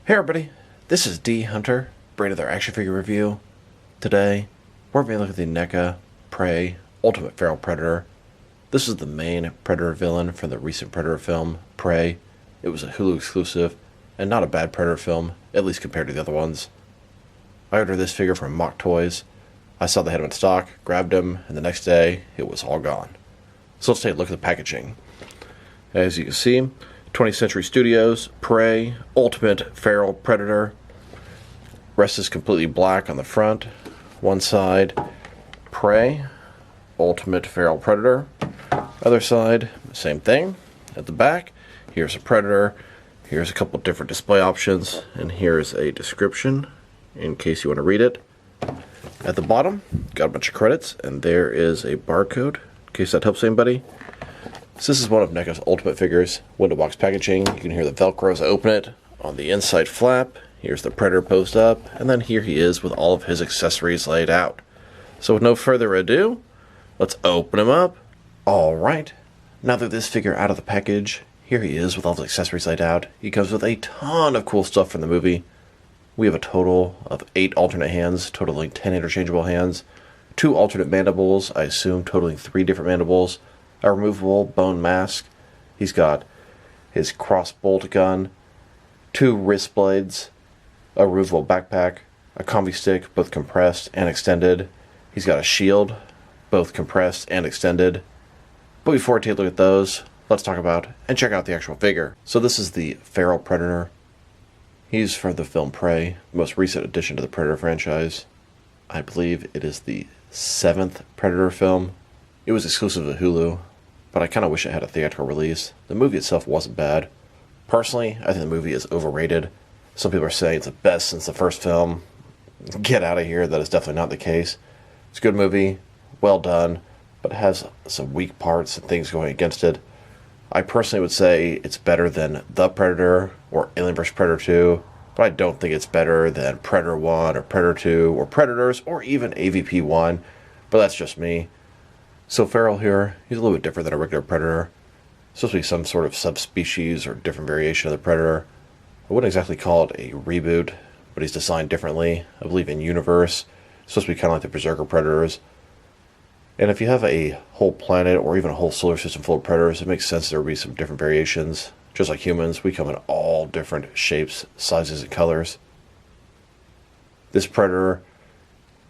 Hey everybody, this is D Hunter, bringing another action figure review. Today, we're going to look at the Neca Predator Ultimate Feral Predator. This is the main Predator villain from the recent Predator film, Prey. It was a Hulu exclusive, and not a bad Predator film, at least compared to the other ones. I ordered this figure from Mock Toys. I saw they had him in stock, grabbed him, and the next day, it was all gone. So let's take a look at the packaging. As you can see, 20th Century Studios, Prey, Ultimate Feral Predator. Rest is completely black on the front. One side, Prey, Ultimate Feral Predator. Other side, same thing. At the back, here's a Predator. Here's a couple different display options. And here's a description in case you want to read it. At the bottom, got a bunch of credits. And there is a barcode, in case that helps anybody. So this is one of NECA's Ultimate figures, window box packaging. You can hear the Velcro as I open it. On the inside flap, here's the Predator posed up, and then here he is with all of his accessories laid out. So with no further ado, let's open him up. Alright, now that this figure out of the package, here he is with all his accessories laid out. He comes with a ton of cool stuff from the movie. We have a total of 8 alternate hands, totaling 10 interchangeable hands. 2 alternate mandibles, I assume totaling 3 different mandibles. A removable bone mask. He's got his crossbolt gun, 2 wrist blades, a removable backpack, a combi stick, both compressed and extended. He's got a shield, both compressed and extended. But before I take a look at those, let's talk about and check out the actual figure. So this is the Feral Predator. He's from the film Prey, the most recent addition to the Predator franchise. I believe it is the 7th Predator film. It was exclusive to Hulu, but I kind of wish it had a theatrical release. The movie itself wasn't bad. Personally, I think the movie is overrated. Some people are saying it's the best since the first film. Get out of here, that is definitely not the case. It's a good movie, well done, but it has some weak parts and things going against it. I personally would say it's better than The Predator or Alien vs. Predator 2, but I don't think it's better than Predator 1 or Predator 2 or Predators or even AVP 1, but that's just me. So Feral here, he's a little bit different than a regular Predator. It's supposed to be some sort of subspecies or different variation of the Predator. I wouldn't exactly call it a reboot, but he's designed differently. I believe in universe, it's supposed to be kind of like the Berserker Predators. And if you have a whole planet or even a whole solar system full of Predators, it makes sense there would be some different variations. Just like humans, we come in all different shapes, sizes, and colors. This Predator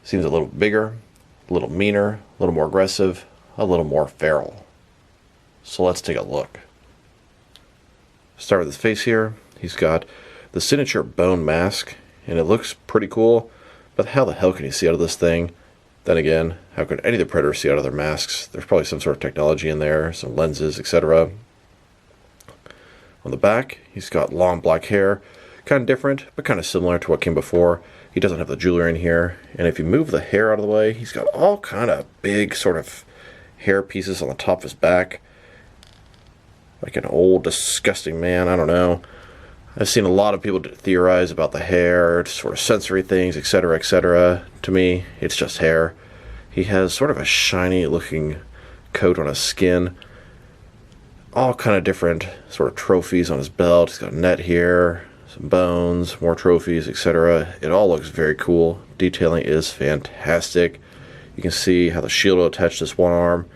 seems a little bigger, a little meaner, a little more aggressive, a little more feral. So let's take a look. Start with his face here. He's got the signature bone mask, and it looks pretty cool, but how the hell can you see out of this thing? Then again, how could any of the Predators see out of their masks? There's probably some sort of technology in there, some lenses, etc. On the back, he's got long black hair, kind of different, but kind of similar to what came before. He doesn't have the jewelry in here, and if you move the hair out of the way, he's got all kind of big sort of hair pieces on the top of his back. Like an old, disgusting man, I don't know. I've seen a lot of people theorize about the hair, sort of sensory things, etc., etc. To me, it's just hair. He has sort of a shiny looking coat on his skin. All kind of different sort of trophies on his belt. He's got a net here, some bones, more trophies, etc. It all looks very cool. Detailing is fantastic. You can see how the shield will attach to this one arm,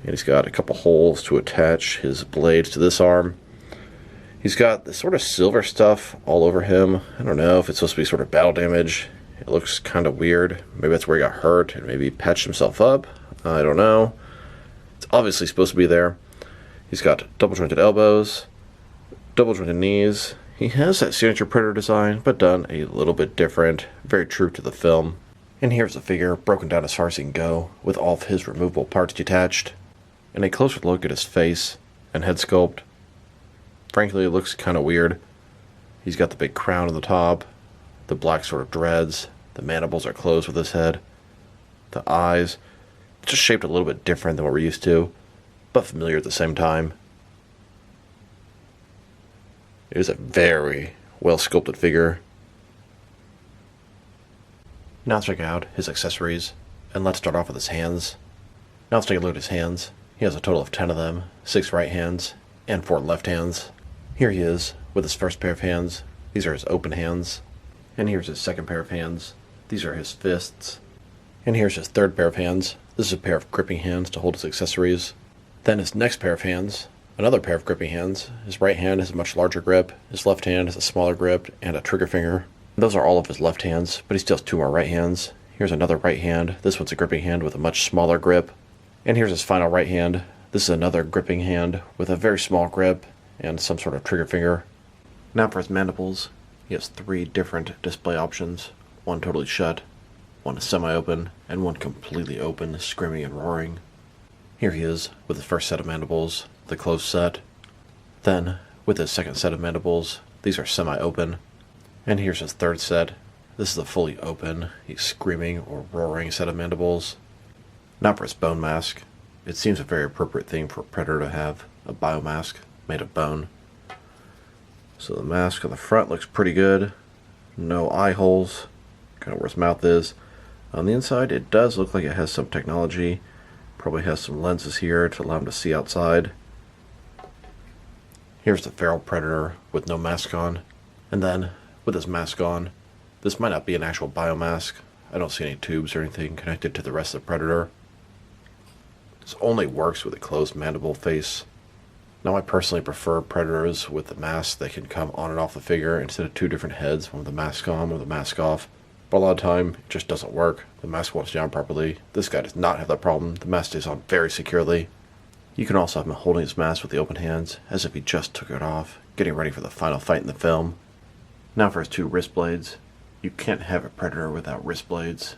and he's got a couple holes to attach his blades to this arm. He's got this sort of silver stuff all over him. I don't know if it's supposed to be sort of battle damage. It looks kind of weird. Maybe that's where he got hurt and maybe patched himself up. I don't know. It's obviously supposed to be there. He's got double jointed elbows, double jointed knees. He has that signature Predator design, but done a little bit different. Very true to the film. And here's the figure, broken down as far as he can go, with all of his removable parts detached. And a closer look at his face and head sculpt. Frankly, it looks kind of weird. He's got the big crown on the top, the black sort of dreads, the mandibles are closed with his head, the eyes, just shaped a little bit different than what we're used to, but familiar at the same time. It is a very well sculpted figure. Now let's check out his accessories, and let's start off with his hands. Now let's take a look at his hands. He has a total of 10 of them, 6 right hands and 4 left hands. Here he is with his first pair of hands. These are his open hands. And here's his second pair of hands. These are his fists. And here's his third pair of hands. This is a pair of gripping hands to hold his accessories. Then his next pair of hands, another pair of gripping hands. His right hand has a much larger grip. His left hand has a smaller grip and a trigger finger. Those are all of his left hands, but he still has two more right hands. Here's another right hand. This one's a gripping hand with a much smaller grip. And here's his final right hand. This is another gripping hand with a very small grip and some sort of trigger finger. Now for his mandibles, he has three different display options. One totally shut, one semi-open, and one completely open, screaming and roaring. Here he is with his first set of mandibles, the closed set. Then, with his second set of mandibles, these are semi-open. And here's his third set. This is a fully open, he's screaming or roaring set of mandibles. Now for his bone mask. It seems a very appropriate thing for a predator to have, a biomask made of bone. So the mask on the front looks pretty good. No eye holes, kind of where his mouth is. On the inside, it does look like it has some technology. Probably has some lenses here to allow him to see outside. Here's the feral predator with no mask on. And then, with his mask on, this might not be an actual biomask. I don't see any tubes or anything connected to the rest of the predator. This only works with a closed mandible face. Now I personally prefer predators with the mask that can come on and off the figure instead of two different heads, one with the mask on, one with the mask off. But a lot of the time, it just doesn't work. The mask won't stay on properly. This guy does not have that problem. The mask stays on very securely. You can also have him holding his mask with the open hands, as if he just took it off, getting ready for the final fight in the film. Now for his two wrist blades. You can't have a predator without wrist blades.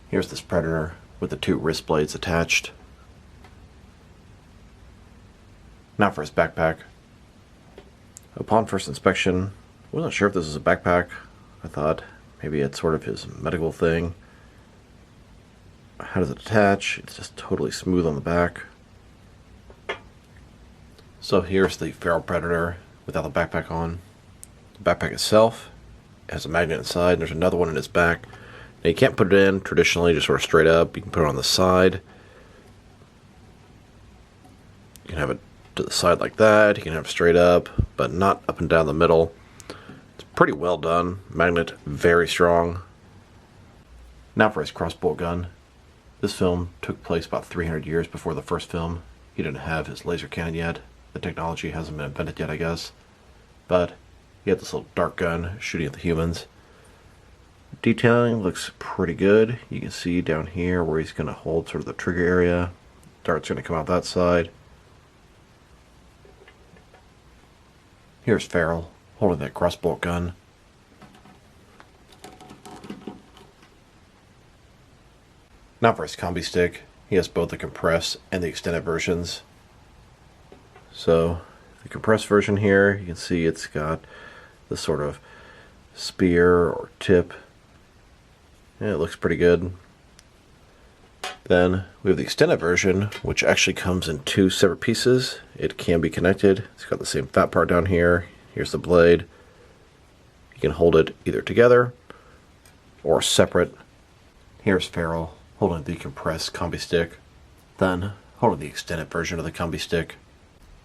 Here's this predator with the two wrist blades attached. Now for his backpack. Upon first inspection, I wasn't sure if this was a backpack. I thought maybe it's sort of his medical thing. How does it attach? It's just totally smooth on the back. So here's the feral predator without the backpack on. The backpack itself has a magnet inside, and there's another one in its back. Now you can't put it in traditionally, just sort of straight up. You can put it on the side. You can have it to the side like that. You can have it straight up, but not up and down the middle. It's pretty well done. Magnet very strong. Now for his crossbow gun. This film took place about 300 years before the first film. He didn't have his laser cannon yet. The technology hasn't been invented yet, I guess. But he had this little dart gun shooting at the humans. Detailing looks pretty good. You can see down here where he's going to hold sort of the trigger area. Dart's going to come out that side. Here's Feral holding that crossbow gun. Now for his combi stick. He has both the compressed and the extended versions. So the compressed version here, you can see it's got this sort of spear or tip. And it looks pretty good. Then we have the extended version, which actually comes in two separate pieces. It can be connected. It's got the same fat part down here. Here's the blade. You can hold it either together or separate. Here's Feral holding the compressed combi stick. Then holding the extended version of the combi stick,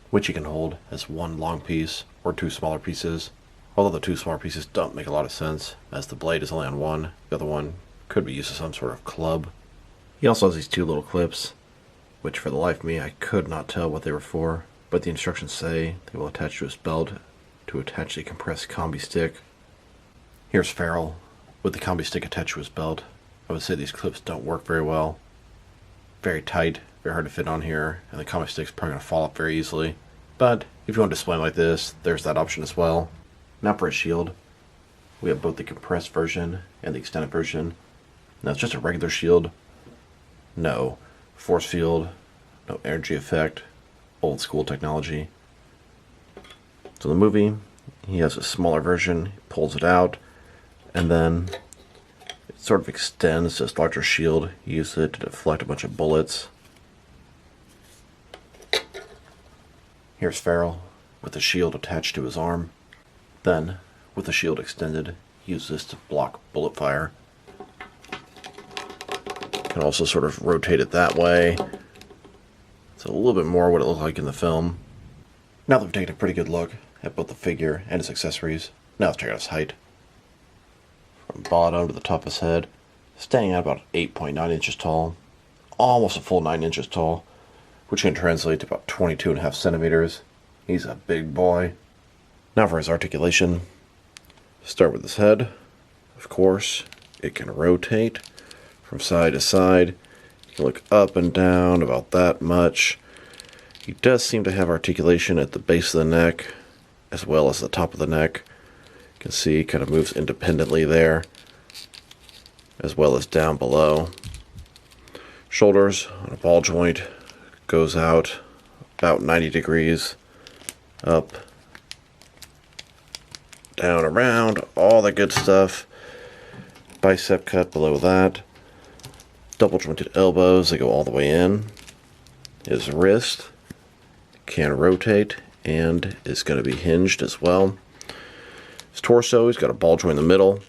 which you can hold as one long piece or two smaller pieces. Although the two smaller pieces don't make a lot of sense, as the blade is only on one. The other one could be used as some sort of club. He also has these two little clips, which for the life of me I could not tell what they were for, but the instructions say they will attach to his belt to attach the compressed combi stick. Here's Feral with the combi stick attached to his belt. I would say these clips don't work very well. Very tight, very hard to fit on here, and the combi stick's probably going to fall off very easily. But if you want to display them like this, there's that option as well. Now for his shield. We have both the compressed version and the extended version. Now it's just a regular shield. No force field, no energy effect, old school technology. So in the movie, he has a smaller version, he pulls it out, and then it sort of extends this larger shield. He uses it to deflect a bunch of bullets. Here's Feral with the shield attached to his arm. Then, with the shield extended, he uses this to block bullet fire. Can also sort of rotate it that way. It's a little bit more what it looked like in the film. Now that we've taken a pretty good look at both the figure and his accessories, Now let's check out his height. From bottom to the top of his head, standing at about 8.9 inches tall. Almost a full 9 inches tall, which can translate to about 22.5 centimeters. He's a big boy. Now for his articulation. Start with his head. Of course, it can rotate from side to side. You can look up and down about that much. He does seem to have articulation at the base of the neck, as well as the top of the neck. You can see he kind of moves independently there, as well as down below. Shoulders on a ball joint goes out about 90 degrees, up, down, around, all the good stuff. Bicep cut below that. Double jointed elbows, they go all the way in. His wrist can rotate and is going to be hinged as well. His torso, he's got a ball joint in the middle.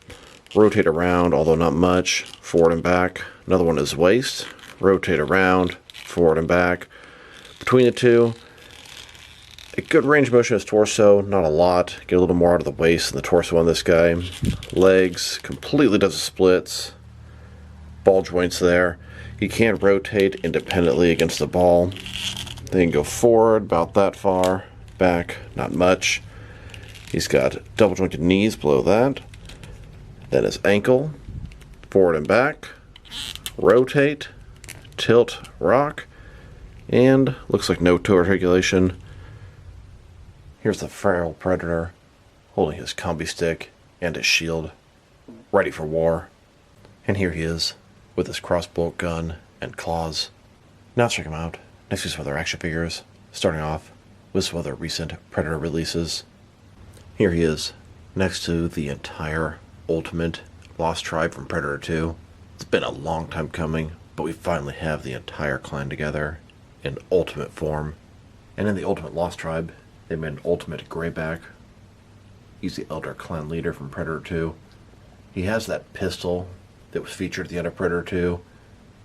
Rotate around, although not much, forward and back. Another one is waist. Rotate around, forward and back. Between the two, a good range of motion in his torso, not a lot. Get a little more out of the waist and the torso on this guy. Legs, completely does the splits. Ball joints there. He can rotate independently against the ball. Then go forward about that far. Back, not much. He's got double jointed knees below that. Then his ankle, forward and back. Rotate, tilt, rock. And looks like no toe articulation. Here's the feral predator holding his combi stick and his shield, ready for war. And here he is with his crossbow gun and claws. Now let's check him out next to some other action figures, starting off with some other recent Predator releases. Here he is next to the entire Ultimate Lost Tribe from Predator 2. It's been a long time coming, but we finally have the entire clan together in ultimate form. And in the Ultimate Lost Tribe, they made an Ultimate Greyback. He's the Elder Clan leader from Predator 2. He has that pistol that was featured at the end of Predator 2,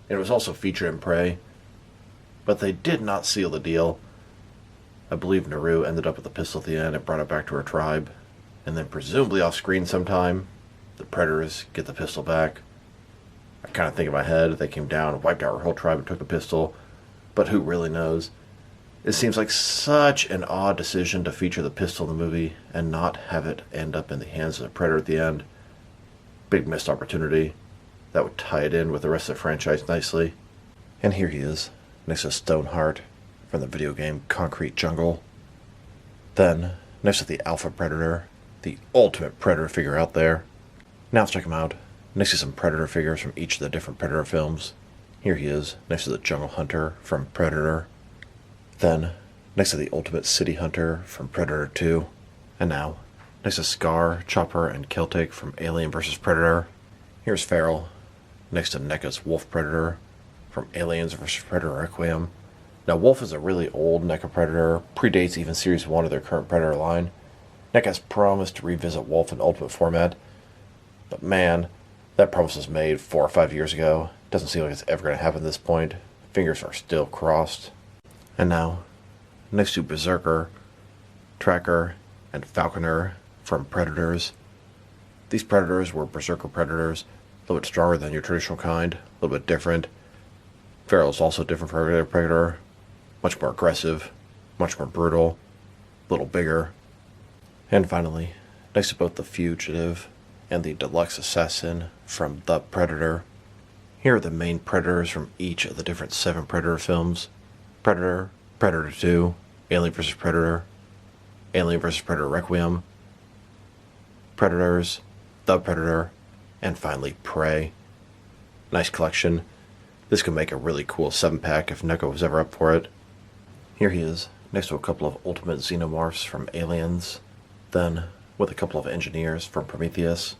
and it was also featured in Prey, but they did not seal the deal. I believe Naru ended up with the pistol at the end and brought it back to her tribe, and then presumably off screen sometime, the Predators get the pistol back. I kind of think in my head they came down and wiped out her whole tribe and took the pistol, but who really knows? It seems like such an odd decision to feature the pistol in the movie and not have it end up in the hands of the Predator at the end. Big missed opportunity. That would tie it in with the rest of the franchise nicely. And here he is, next to Stoneheart from the video game Concrete Jungle. Then, next to the Alpha Predator, the ultimate Predator figure out there. Now let's check him out, next to some Predator figures from each of the different Predator films. Here he is, next to the Jungle Hunter from Predator. Then, next to the Ultimate City Hunter from Predator 2. And now, next to Scar, Chopper, and Celtic from Alien vs. Predator. Here's Feral, next to NECA's Wolf Predator from Aliens vs. Predator Requiem. Now, Wolf is a really old NECA Predator, predates even Series 1 of their current Predator line. NECA has promised to revisit Wolf in Ultimate format, but man, that promise was made 4 or 5 years ago. Doesn't seem like it's ever going to happen at this point. Fingers are still crossed. And now, next to Berserker, Tracker, and Falconer from Predators. These Predators were Berserker Predators, a little bit stronger than your traditional kind, a little bit different. Feral is also different from regular Predator, much more aggressive, much more brutal, a little bigger. And finally, next to both the Fugitive and the Deluxe Assassin from The Predator. Here are the main Predators from each of the different 7 Predator films. Predator, Predator 2, Alien vs. Predator, Alien vs. Predator Requiem, Predators, The Predator, and finally Prey. Nice collection. This could make a really cool 7-pack if NECA was ever up for it. Here he is, next to a couple of Ultimate Xenomorphs from Aliens, then with a couple of Engineers from Prometheus,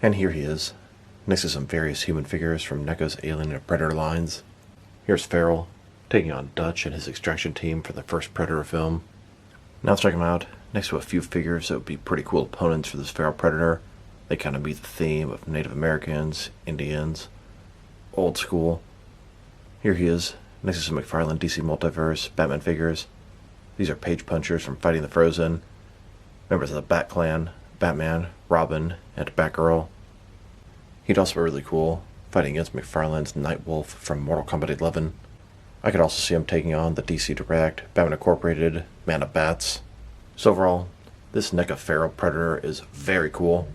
and here he is, next to some various human figures from NECA's Alien and Predator lines. Here's Feral, taking on Dutch and his extraction team for the first Predator film. Now let's check him out, next to a few figures that would be pretty cool opponents for this Feral Predator. They kind of meet the theme of Native Americans, Indians, old school. Here he is, next to some McFarlane DC Multiverse Batman figures. These are Page Punchers from Fighting the Frozen, members of the Bat Clan, Batman, Robin, and Batgirl. He'd also be really cool fighting against McFarlane's Nightwolf from Mortal Kombat 11. I could also see him taking on the DC Direct, Batman Incorporated, Man of Bats. So overall, this Neca Predator is very cool.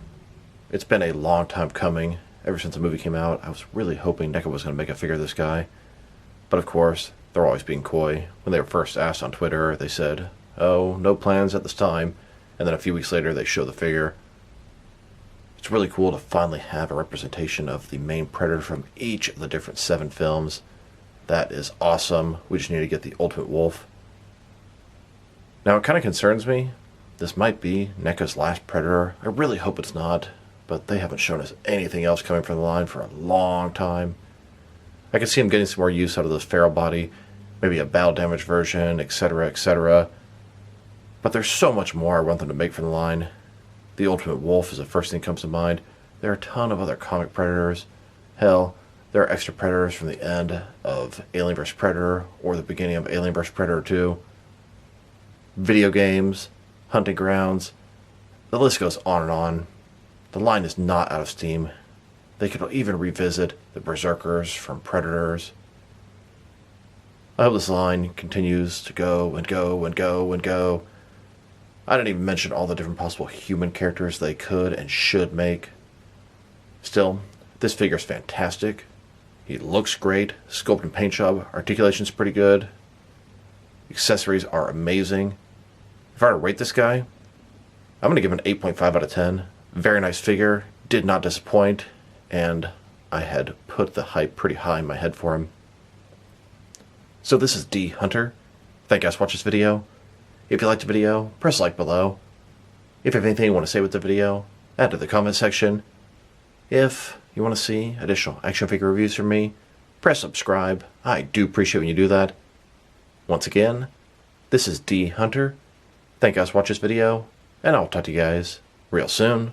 It's been a long time coming. Ever since the movie came out, I was really hoping NECA was going to make a figure of this guy. But of course, they're always being coy. When they were first asked on Twitter, they said, "Oh, no plans at this time." And then a few weeks later, they show the figure. It's really cool to finally have a representation of the main Predator from each of the different 7 films. That is awesome. We just need to get the Ultimate Wolf. Now, it kind of concerns me. This might be NECA's last Predator. I really hope it's not, but they haven't shown us anything else coming from the line for a long time. I could see him getting some more use out of this feral body, maybe a battle damage version, etc., etc. But there's so much more I want them to make from the line. The Ultimate Wolf is the first thing that comes to mind. There are a ton of other comic Predators. Hell, there are extra Predators from the end of Alien vs. Predator or the beginning of Alien vs. Predator 2. Video games, hunting grounds, the list goes on and on. The line is not out of steam. They could even revisit the Berserkers from Predators. I hope this line continues to go and go and go and go. I didn't even mention all the different possible human characters they could and should make. Still, this figure's fantastic. He looks great. Sculpt and paint job, articulation's pretty good. Accessories are amazing. If I were to rate this guy, I'm going to give him an 8.5 out of 10. Very nice figure, did not disappoint, and I had put the hype pretty high in my head for him. So this is D Hunter. Thank you guys for watching this video. If you liked the video, press like below. If you have anything you want to say with the video, add to the comment section. If you want to see additional action figure reviews from me, press subscribe. I do appreciate when you do that. Once again, this is D Hunter. Thank you guys for watching this video, and I'll talk to you guys real soon.